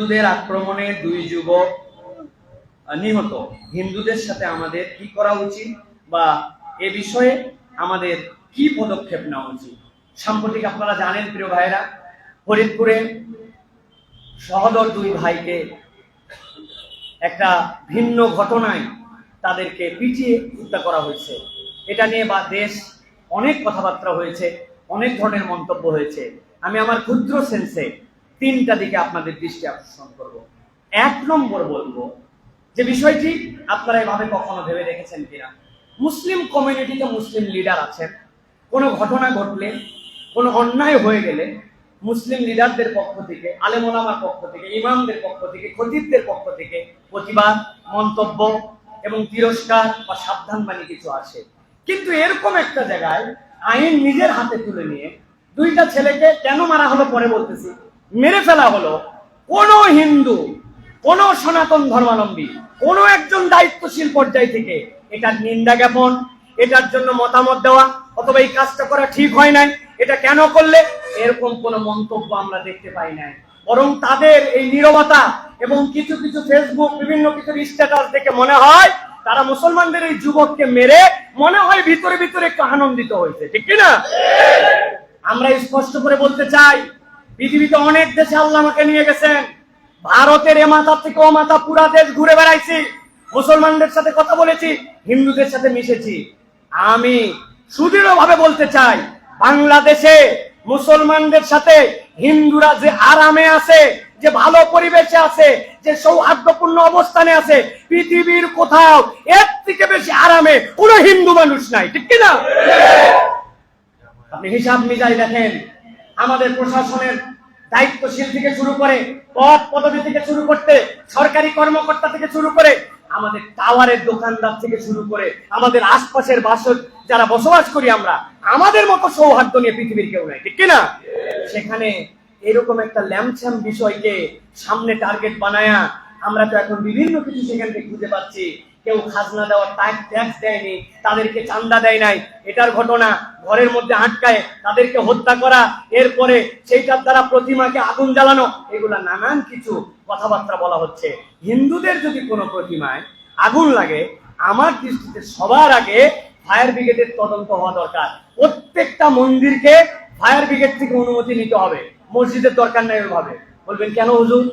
হিন্দুদের আক্রমণে দুই যুবক নিহত। হিন্দুদের সাথে আমাদের কি করা উচিত বা এ বিষয়ে আমাদের কি পদক্ষেপ নেওয়া উচিত? সাম্প্রতিক আপনারা জানেন প্রিয় ভাইরা, ফরিদপুরে সহোদর দুই ভাইকে একটা ভিন্ন ঘটনায় তাদেরকে পিটিয়ে হত্যা করা হয়েছে। এটা নিয়ে বা দেশ অনেক কথাবার্তা হয়েছে, অনেক ধরনের মন্তব্য হয়েছে। আমি আমার ক্ষুদ্র সেন্সে তিনটা দিকে আপনাদের দৃষ্টি আকর্ষণ করব। এক নম্বর বলবো যে বিষয়টি আপনারা এভাবে কখনো ভেবে দেখেছেন কিনা, মুসলিম কমিউনিটিতে মুসলিম লিডার আছেন, কোনো ঘটনা ঘটলে, কোনো অন্যায় হয়ে গেলে মুসলিম লিডারদের পক্ষ থেকে, আলেম ওলামার পক্ষ থেকে, ইমামদের পক্ষ থেকে, খতিবদের পক্ষ থেকে প্রতিবাদ, মন্তব্য এবং তিরস্কার বা সাবধানবাণী কিছু আসে। কিন্তু এরকম একটা জায়গায় আইন নিজের হাতে তুলে নিয়ে দুইটা ছেলেকে কেন মারা হলো পরে বলতেছি, মেরে ফেলা হলো, কোন হিন্দু, কোন সনাতন ধর্মাবলম্বী, কোন একজন দায়িত্বশীল পর্যায় থেকে এটার নিন্দা জ্ঞাপন, এটার জন্য মতামত দেওয়া অথবা এই কাজটা করা ঠিক হয় নাই, এটা কেন করলে, এরকম কোন মন্তব্য আমরা দেখতে পাই নাই। বরং তাদের এই নীরবতা এবং কিছু কিছু ফেসবুক বিভিন্ন কিছু স্ট্যাটাস দেখে মনে হয় তারা মুসলমানদের এই যুবককে মেরে মনে হয় ভিতরে ভিতরে একটু আনন্দিত হয়েছে, ঠিক কিনা? আমরা স্পষ্ট করে বলতে চাই, পৃথিবীতে অনেক দেশে আল্লাহ আমাকে নিয়ে গেছেন, ভারতের এ মাথা থেকে ও মাথা পুরা দেশ ঘুরে বেড়াইছি, মুসলমানদের সাথে কথা বলেছি, হিন্দুদের সাথে মিশেছি। আমি সুদৃঢ়ভাবে বলতে চাই, বাংলাদেশে মুসলমানদের সাথে হিন্দুরা যে আরামে আছে, যে ভালো পরিবেশে আছে, যে সৌহার্দ্যপূর্ণ অবস্থানে আছে, পৃথিবীর কোথাও এর থেকে বেশি আরামে কোন হিন্দু মানুষ নাই, ঠিক কিনা? আপনি হিসাব মিজাই দেখেন, আমাদের প্রশাসনের দায়িত্বশীল থেকে শুরু করে, পদ পদবি থেকে শুরু করতে, সরকারি কর্মকর্তা থেকে শুরু করে, আমাদের টাওয়ারের দোকানদার থেকে শুরু করে, আমাদের আশপাশের যারা বসবাস করি আমরা, আমাদের মতো সৌহার্দ্য নিয়ে পৃথিবীর কেউ নাই, ঠিক কিনা? সেখানে এরকম একটা ল্যামছাম বিষয়কে সামনে টার্গেট বানায়া আমরা তো এখন বিভিন্ন কিছু সেখান থেকে খুঁজে পাচ্ছি। কেউ খাজনা দেওয়ার ট্যাক্স দেয়নি, তাদেরকে চান্দা দেয় নাই, এটার ঘটনা, ঘরের মধ্যে আটকায় তাদেরকে হত্যা করা, এরপরে সেইটার দ্বারা প্রতিমাকে আগুন জ্বালানো, এগুলা নানান কিছু কথাবার্তা বলা হচ্ছে। হিন্দুদের যদি কোনো প্রতিমায় আগুন লাগে, আমার দৃষ্টিতে সবার আগে ফায়ার ব্রিগেডের তদন্ত হওয়া দরকার। প্রত্যেকটা মন্দিরকে ফায়ার ব্রিগেড থেকে অনুমতি নিতে হবে, মসজিদের দরকার নাই। ওইভাবে বলবেন কেন হুজুর?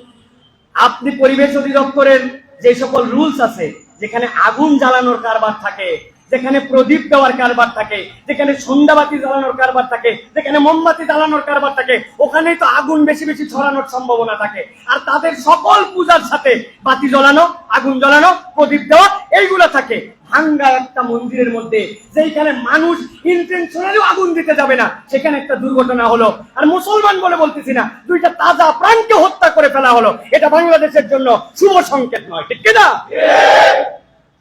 আপনি পরিবেশ অধিদপ্তরের যে সকল রুলস আছে, যেখানে আগুন জ্বালানোর কারবার থাকে, যেখানে প্রদীপ দেওয়ার কারবার থাকে, যেখানে সন্ধ্যাবাতি জ্বালানোর কারবার থাকে, যেখানে মোমবাতি জ্বালানোর কারবার থাকে, ওখানেই তো আগুন বেশি বেশি ছড়ানোর সম্ভাবনা থাকে। আর তাদের সকল পূজার সাথে বাতি জ্বালানো, আগুন জ্বালানো, প্রদীপ দেওয়া, এইগুলা থাকে। ভাঙ্গা একটা মন্দিরের মধ্যে যেখানে মানুষ ইন্টেনশনালি আগুন দিতে যাবে না, সেখানে একটা দুর্ঘটনা হলো, আর মুসলমান বলে বলতেছি না, দুইটা তাজা প্রাণকে হত্যা করে ফেলা হলো, এটা বাংলাদেশের জন্য শুভ সংকেত নয়, ঠিক কিনা?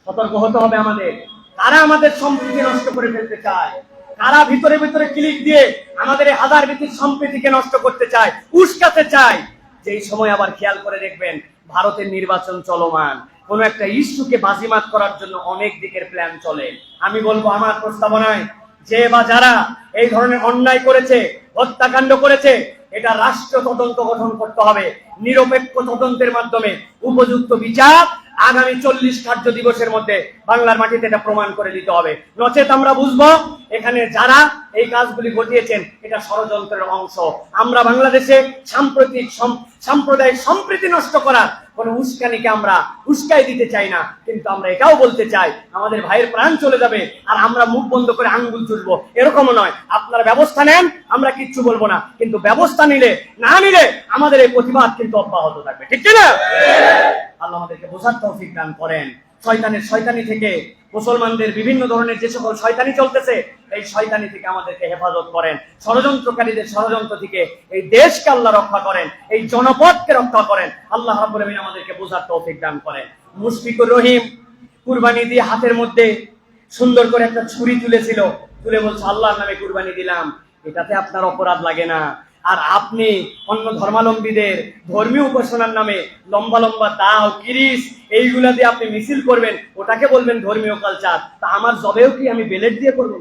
সতর্ক হতে হবে আমাদের। কারা আমাদের সম্প্রীতি নষ্ট করে ফেলতে চায়, কারা ভিতরে ভিতরে ক্লিক দিয়ে আমাদের এই হাজার ভিত্তিক সম্প্রীতিকে নষ্ট করতে চায়, উস্কাতে চায়। যেই সময় আবার খেয়াল করে দেখবেন ভারতের নির্বাচন চলমান, কোন একটা ইস্যুকে বাজিমাত করার জন্য অনেক দিকের প্ল্যান চলে। আমি বলবো, আমার প্রস্তাবনায় যে বা যারা এই ধরনের অন্যায় করেছে, হত্যাকাণ্ড করেছে, এটা রাষ্ট্র তদন্ত গঠন করতে হবে। নিরপেক্ষ তদন্তের মাধ্যমে উপযুক্ত বিচার আগামী 40 কার্য দিবসের মধ্যে বাংলার মাটিতে এটা প্রমাণ করে দিতে হবে। নচেত আমরা বুঝবো এখানে যারা এই কাজগুলি ঘটিয়েছেন এটা ষড়যন্ত্রের অংশ। আমরা বাংলাদেশে সাম্প্রদায়িক সম্প্রীতি নষ্ট করার কোন উস্কানিকে আমরা উস্কাই দিতে চাই না, কিন্তু আমরা এটাও বলতে চাই আমাদের ভাইয়ের প্রাণ চলে যাবে আর আমরা মুখ বন্ধ করে আঙ্গুল চুষবো, এরকমও নয়। আপনারা ব্যবস্থা নেন, আমরা কিচ্ছু বলবো না, কিন্তু ব্যবস্থা নিলে না নিলে আমাদের এই প্রতিবাদ কিন্তু অব্যাহত থাকবে, ঠিক কিনা? আল্লাহ আমাদেরকে বোঝার তৌফিক দান করেন। শয়তানের শয়তানি থেকে, মুসলমানদের বিভিন্ন ধরনের যে সকল শয়তানি চলতেছে, এই শয়তানি থেকে আমাদেরকে হেফাজত করেন। ষড়যন্ত্রকারীদের ষড়যন্ত্র থেকে এই দেশকে আল্লাহ রক্ষা করেন, এই জনপদকে রক্ষা করেন। আল্লাহ রাব্বুল আলামিন আমাদেরকে বোঝার তৌফিক দান করেন। মুশফিকুর রহিম কুরবানি দিয়ে হাতের মধ্যে সুন্দর করে একটা ছুরি তুলেছিল, তুলে বলছে আল্লাহর নামে কুরবানি দিলাম। এটাতে আপনার অপরাধ লাগে না। আর আপনি অন্য ধর্মাবলম্বীদের ধর্মীয় উপাসনার নামে লম্বা লম্বা দাও, কিরিস, এইগুলা দিয়ে আপনি মিছিল করবেন, ওটাকে বলবেন ধর্মীয় কালচার। তা আমার জবেও কি আমি ব্লেড দিয়ে করবো?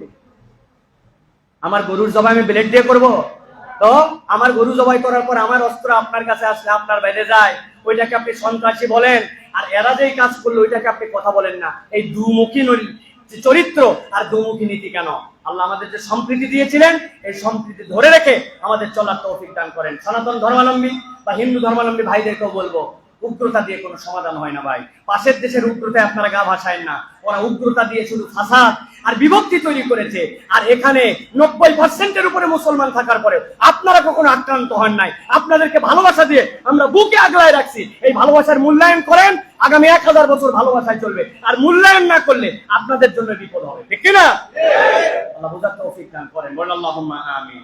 আমার গরুর জবাই আমি ব্লেড দিয়ে করবো? তো আমার গরু জবাই করার পর আমার অস্ত্র আপনার কাছে আসলে আপনার বাইরে যায়, ওইটাকে আপনি সন্ত্রাসী বলেন। আর এরা যেই কাজ করলো ওইটাকে আপনি কথা বলেন না। এই দুমুখী চরিত্র আর দুমুখী নীতি কেন? আল্লাহ আমাদের যে সম্প্রীতি দিয়েছিলেন, এই সম্প্রীতি ধরে রেখে আমাদের চলার তৌফিক দান করেন। সনাতন ধর্মাবলম্বী বা হিন্দু ধর্মাবলম্বী ভাইদেরকেও বলবো, উগ্রতা দিয়ে কোনো সমাধান হয় না ভাই। পাশের দেশের উগ্রতায় আপনারা গা ভাসায়েন না। ওরা উগ্রতা দিয়ে শুধু ফাসাদ আর বিভক্তি তৈরি করেছে। আর এখানে 90% উপরে মুসলমান থাকার পরে আপনারা কখনো আক্রান্ত হন নাই। আপনাদেরকে ভালোবাসা দিয়ে আমরা বুকে আগলায় রাখছি। এই ভালোবাসার মূল্যায়ন করেন, আগামী 1000 বছর ভালোবাসায় চলবে। আর মূল্যায়ন না করলে আপনাদের জন্য বিপদ হবে, ঠিক কিনা? আল্লাহ বুঝার তৌফিক দান করেন। বলেন আল্লাহুম্মা আমিন।